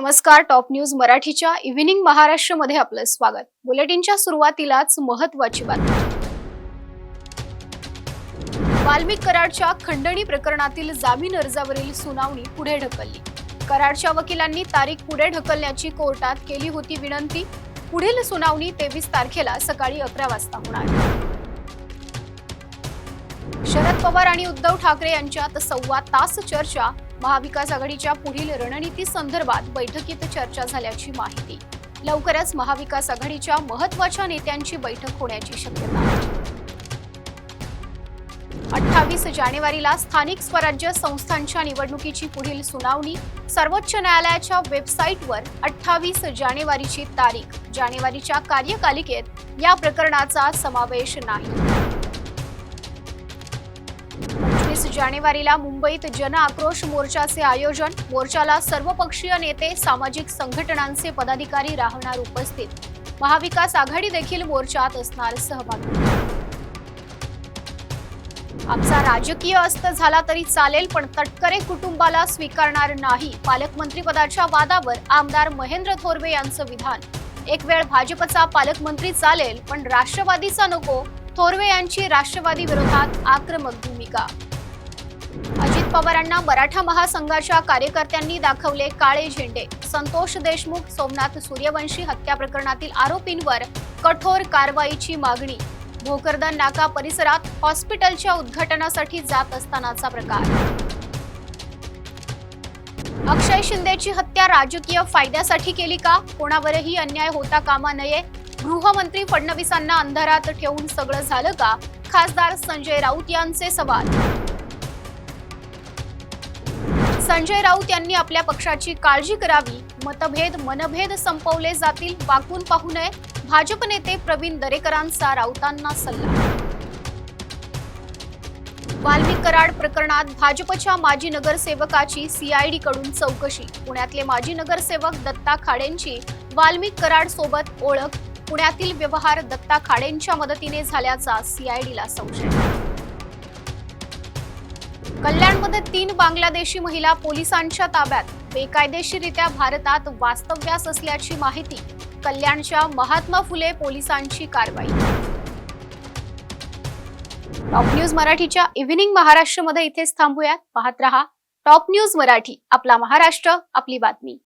नमस्कार. Top news मराठीच्या evening महाराष्ट्रमध्ये आपलं स्वागत. बुलेटिनच्या सुरुवातीलाच महत्त्वाची बातमी. वाल्मिक कराडच्या खंडणी प्रकरणातील जामीन अर्जावरील सुनावणी पुढे ढकलली. कराडच्या वकिलांनी तारीख पुढे ढकलण्याची कोर्टात केली होती विनंती. पुढील सुनावणी 23 तारखेला सकाळी 11 वाजता होणार. शरद पवार आणि उद्धव ठाकरे यांच्यात सव्वा तास चर्चा. महाविकास आघाडीच्या पुढील रणनीती संदर्भात बैठकीत चर्चा झाल्याची माहिती. लवकरच महाविकास आघाडीच्या महत्त्वाच्या नेत्यांची बैठक होण्याची शक्यता. 28 जानेवारीला स्थानिक स्वराज्य संस्थांच्या निवडणुकीची पुढील सुनावणी. सर्वोच्च न्यायालयाच्या वेबसाईटवर 28 जानेवारीची तारीख. जानेवारीच्या कार्यकालिकेत या प्रकरणाचा समावेश नाही. 25 जानेवारीला मुंबईत जन आक्रोश मोर्चाचे आयोजन. मोर्चाला सर्वपक्षीय नेते, सामाजिक संघटनांचे पदाधिकारी राहणार उपस्थित. महाविकास आघाडी देखील मोर्चात असणार सहभागी. आमचा राजकीय अस्त झाला तरी चालेल, पण तटकरे कुटुंबाला स्वीकारणार नाही. पालकमंत्रीपदाच्या वादावर आमदार महेंद्र थोरवे यांचं विधान. एक वेळ भाजपचा पालकमंत्री चालेल, पण राष्ट्रवादीचा नको. थोरवे यांची राष्ट्रवादी विरोधात आक्रमक भूमिका. अजित पवारांना मराठा महासंघाच्या कार्यकर्त्यांनी दाखवले काळे झेंडे. संतोष देशमुख, सोमनाथ सूर्यवंशी हत्या प्रकरणातील आरोपींवर कठोर कारवाईची मागणी. भोकरदन नाका परिसरात हॉस्पिटलच्या उद्घाटनासाठी जात असतानाचा प्रकार. अक्षय शिंदेची हत्या राजकीय फायद्यासाठी केली का? कोणावरही अन्याय होता कामा नये. गृहमंत्री फडणवीसांना अंधारात ठेवून सगळं झालं का? खासदार संजय राऊत यांचे सवाल. संजय राऊत यांनी आपल्या पक्षाची काळजी करावी. मतभेद मनभेद संपवले जातील, वाकून पाहू नये. भाजप नेते प्रवीण दरेकरांचा राऊतांना सल्ला. वाल्मिक कराड प्रकरणात भाजपच्या माजी नगरसेवकाची सीआयडी कडून चौकशी. पुण्यातले माजी नगरसेवक दत्ता खाडेंची वाल्मिक कराड सोबत ओळख. पुण्यातील व्यवहार दत्ता खाडेंच्या मदतीने झाल्याचा सीआयडीला संशय. कल्याणमध्ये 3 बांगलादेशी महिला पोलिसांच्या ताब्यात. बेकायदेशीरित्या भारतात वास्तव्यास असल्याची माहिती. कल्याणच्या महात्मा फुले पोलिसांची कारवाई. टॉप न्यूज मराठीच्या इव्हिनिंग महाराष्ट्रमध्ये इथेच थांबूयात. पाहत रहा टॉप न्यूज मराठी. आपला महाराष्ट्र, आपली बातमी.